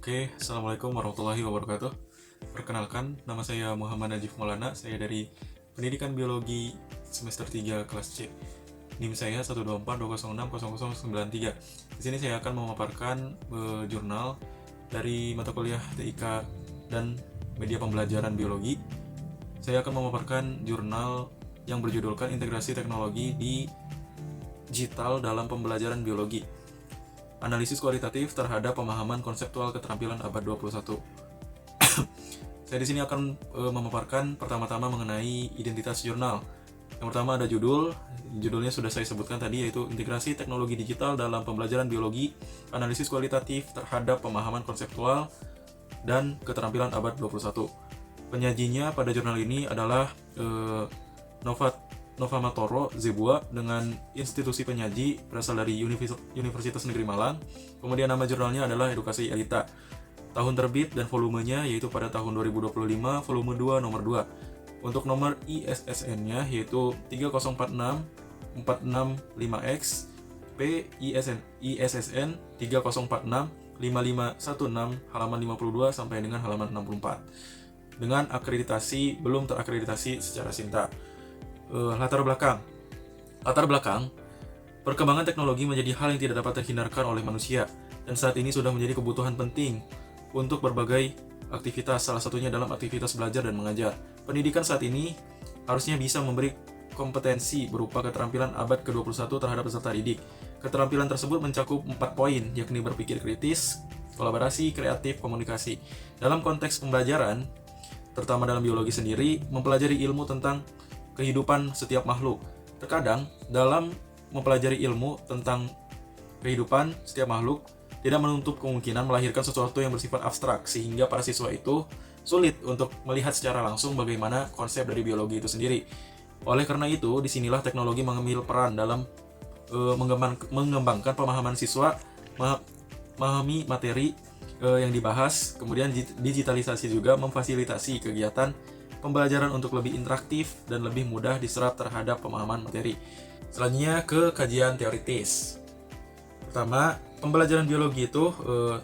Oke, Assalamualaikum warahmatullahi wabarakatuh. Perkenalkan, nama saya Muhammad Najif Maulana. Saya dari Pendidikan Biologi semester 3 kelas C. NIM saya 12420600093. Di sini saya akan memaparkan jurnal dari mata kuliah TIK dan media pembelajaran biologi. Saya akan memaparkan jurnal yang berjudulkan Integrasi Teknologi di Digital dalam Pembelajaran Biologi. Analisis kualitatif terhadap pemahaman konseptual keterampilan abad 21. Saya di sini akan memaparkan pertama-tama mengenai identitas jurnal. Yang pertama ada judulnya sudah saya sebutkan tadi, yaitu Integrasi Teknologi Digital dalam Pembelajaran Biologi, Analisis Kualitatif terhadap Pemahaman Konseptual dan Keterampilan Abad 21. Penyajinya pada jurnal ini adalah Novamatoro Zebua dengan institusi penyaji berasal dari Universitas Negeri Malang. Kemudian nama jurnalnya adalah Edukasi Elita. Tahun terbit dan volumenya yaitu pada tahun 2025, volume 2 nomor 2. Untuk nomor ISSN-nya yaitu 3046465X, ISSN 30465516 halaman 52 sampai dengan halaman 64. Dengan akreditasi belum terakreditasi secara Sinta. Latar belakang, perkembangan teknologi menjadi hal yang tidak dapat terhindarkan oleh manusia, dan saat ini sudah menjadi kebutuhan penting untuk berbagai aktivitas, salah satunya dalam aktivitas belajar dan mengajar. Pendidikan saat ini harusnya bisa memberi kompetensi berupa keterampilan abad ke-21 terhadap peserta didik. Keterampilan tersebut mencakup 4 poin, yakni berpikir kritis, kolaborasi, kreatif, komunikasi. Dalam konteks pembelajaran, terutama dalam biologi sendiri, mempelajari ilmu tentang kehidupan setiap makhluk. Terkadang dalam mempelajari ilmu tentang kehidupan setiap makhluk tidak menutup kemungkinan melahirkan sesuatu yang bersifat abstrak, sehingga para siswa itu sulit untuk melihat secara langsung bagaimana konsep dari biologi itu sendiri. Oleh karena itu, disinilah teknologi mengambil peran dalam mengembangkan pemahaman siswa, memahami materi yang dibahas, kemudian digitalisasi juga memfasilitasi kegiatan pembelajaran untuk lebih interaktif dan lebih mudah diserap terhadap pemahaman materi. Selanjutnya ke kajian teoritis. Pertama, pembelajaran biologi itu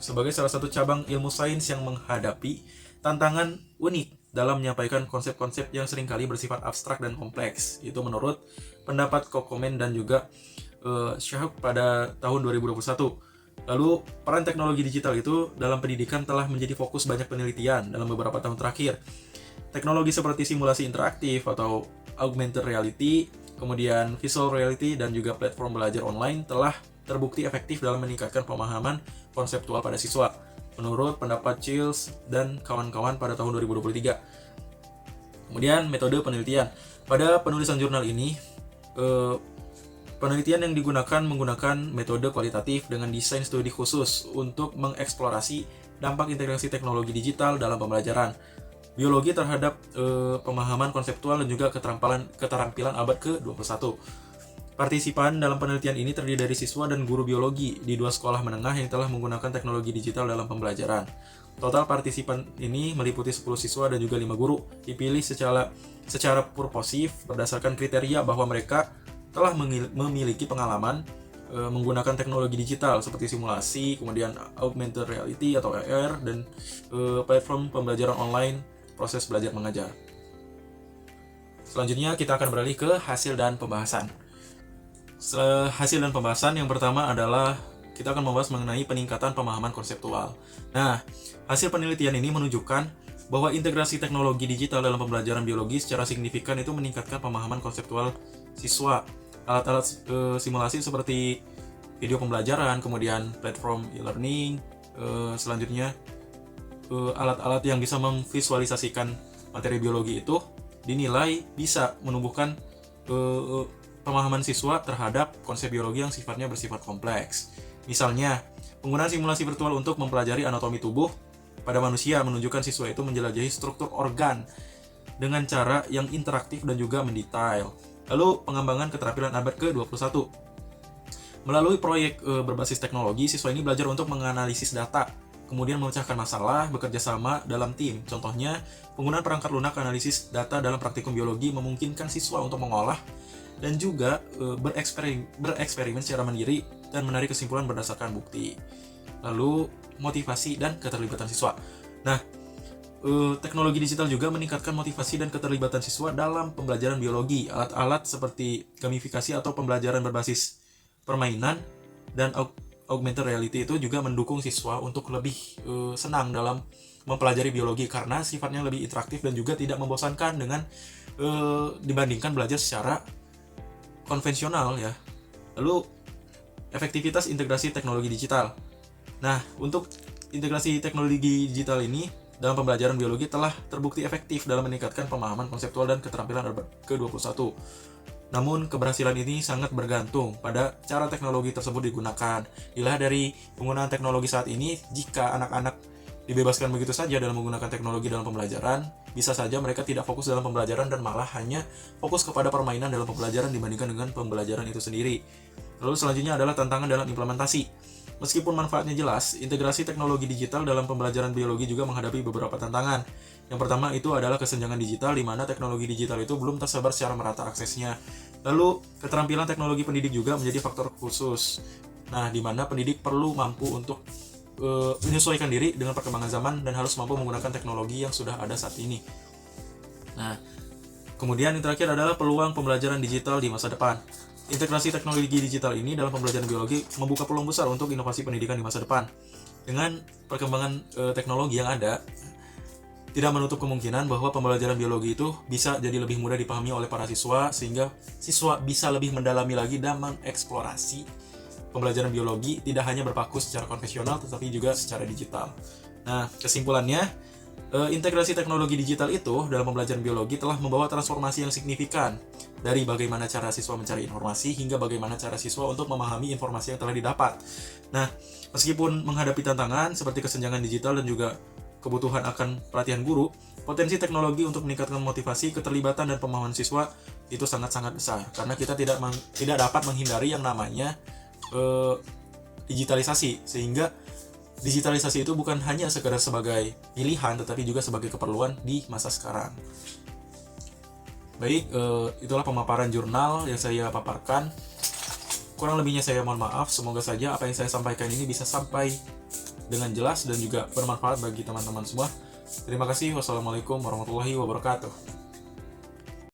sebagai salah satu cabang ilmu sains yang menghadapi tantangan unik dalam menyampaikan konsep-konsep yang seringkali bersifat abstrak dan kompleks. Itu menurut pendapat Kokomen dan juga Syahab pada tahun 2021. Lalu, peran teknologi digital itu dalam pendidikan telah menjadi fokus banyak penelitian dalam beberapa tahun terakhir. Teknologi seperti simulasi interaktif atau augmented reality, kemudian visual reality, dan juga platform belajar online telah terbukti efektif dalam meningkatkan pemahaman konseptual pada siswa, menurut pendapat Childs dan kawan-kawan pada tahun 2023. Kemudian metode penelitian. Pada penulisan jurnal ini, penelitian yang digunakan menggunakan metode kualitatif dengan desain studi khusus untuk mengeksplorasi dampak integrasi teknologi digital dalam pembelajaran biologi terhadap pemahaman konseptual dan juga keterampilan abad ke-21. Partisipan dalam penelitian ini terdiri dari siswa dan guru biologi di 2 sekolah menengah yang telah menggunakan teknologi digital dalam pembelajaran. Total partisipan ini meliputi 10 siswa dan juga 5 guru, dipilih secara purposif berdasarkan kriteria bahwa mereka telah memiliki pengalaman menggunakan teknologi digital seperti simulasi, kemudian augmented reality atau AR, dan platform pembelajaran online, proses belajar mengajar. Selanjutnya kita akan beralih ke hasil dan pembahasan. Hasil dan pembahasan yang pertama adalah kita akan membahas mengenai peningkatan pemahaman konseptual. Nah, hasil penelitian ini menunjukkan bahwa integrasi teknologi digital dalam pembelajaran biologi secara signifikan itu meningkatkan pemahaman konseptual siswa. Alat-alat simulasi seperti video pembelajaran, kemudian platform e-learning, selanjutnya alat-alat yang bisa memvisualisasikan materi biologi itu dinilai bisa menumbuhkan pemahaman siswa terhadap konsep biologi yang sifatnya bersifat kompleks. Misalnya, penggunaan simulasi virtual untuk mempelajari anatomi tubuh pada manusia menunjukkan siswa itu menjelajahi struktur organ dengan cara yang interaktif dan juga mendetail. Lalu, pengembangan keterampilan abad ke-21. Melalui proyek berbasis teknologi, siswa ini belajar untuk menganalisis data, kemudian memecahkan masalah, bekerja sama dalam tim. Contohnya, penggunaan perangkat lunak analisis data dalam praktikum biologi memungkinkan siswa untuk mengolah dan juga bereksperimen secara mandiri dan menarik kesimpulan berdasarkan bukti. Lalu, motivasi dan keterlibatan siswa. Nah, teknologi digital juga meningkatkan motivasi dan keterlibatan siswa dalam pembelajaran biologi. Alat-alat seperti gamifikasi atau pembelajaran berbasis permainan dan augmented reality itu juga mendukung siswa untuk lebih senang dalam mempelajari biologi karena sifatnya lebih interaktif dan juga tidak membosankan dengan dibandingkan belajar secara konvensional ya. Lalu efektivitas integrasi teknologi digital. Nah, untuk integrasi teknologi digital ini dalam pembelajaran biologi telah terbukti efektif dalam meningkatkan pemahaman konseptual dan keterampilan abad ke-21. Namun, keberhasilan ini sangat bergantung pada cara teknologi tersebut digunakan. Dilihat dari penggunaan teknologi saat ini, jika anak-anak dibebaskan begitu saja dalam menggunakan teknologi dalam pembelajaran, bisa saja mereka tidak fokus dalam pembelajaran dan malah hanya fokus kepada permainan dalam pembelajaran dibandingkan dengan pembelajaran itu sendiri. Lalu selanjutnya adalah tantangan dalam implementasi. Meskipun manfaatnya jelas, integrasi teknologi digital dalam pembelajaran biologi juga menghadapi beberapa tantangan. Yang pertama itu adalah kesenjangan digital, di mana teknologi digital itu belum tersebar secara merata aksesnya. Lalu, keterampilan teknologi pendidik juga menjadi faktor khusus. Nah, di mana pendidik perlu mampu untuk menyesuaikan diri dengan perkembangan zaman dan harus mampu menggunakan teknologi yang sudah ada saat ini. Nah, kemudian yang terakhir adalah peluang pembelajaran digital di masa depan. Integrasi teknologi digital ini dalam pembelajaran biologi membuka peluang besar untuk inovasi pendidikan di masa depan. Dengan perkembangan teknologi yang ada, tidak menutup kemungkinan bahwa pembelajaran biologi itu bisa jadi lebih mudah dipahami oleh para siswa, sehingga siswa bisa lebih mendalami lagi dan mengeksplorasi pembelajaran biologi tidak hanya berpaku secara konvensional tetapi juga secara digital. Nah, kesimpulannya, integrasi teknologi digital itu dalam pembelajaran biologi telah membawa transformasi yang signifikan dari bagaimana cara siswa mencari informasi hingga bagaimana cara siswa untuk memahami informasi yang telah didapat. Nah, meskipun menghadapi tantangan seperti kesenjangan digital dan juga kebutuhan akan pelatihan guru, potensi teknologi untuk meningkatkan motivasi, keterlibatan, dan pemahaman siswa itu sangat-sangat besar karena kita tidak dapat menghindari yang namanya digitalisasi, sehingga digitalisasi itu bukan hanya sekedar sebagai pilihan tetapi juga sebagai keperluan di masa sekarang. Baik, itulah pemaparan jurnal yang saya paparkan. Kurang lebihnya saya mohon maaf. Semoga saja apa yang saya sampaikan ini bisa sampai dengan jelas dan juga bermanfaat bagi teman-teman semua. Terima kasih. Wassalamualaikum warahmatullahi wabarakatuh.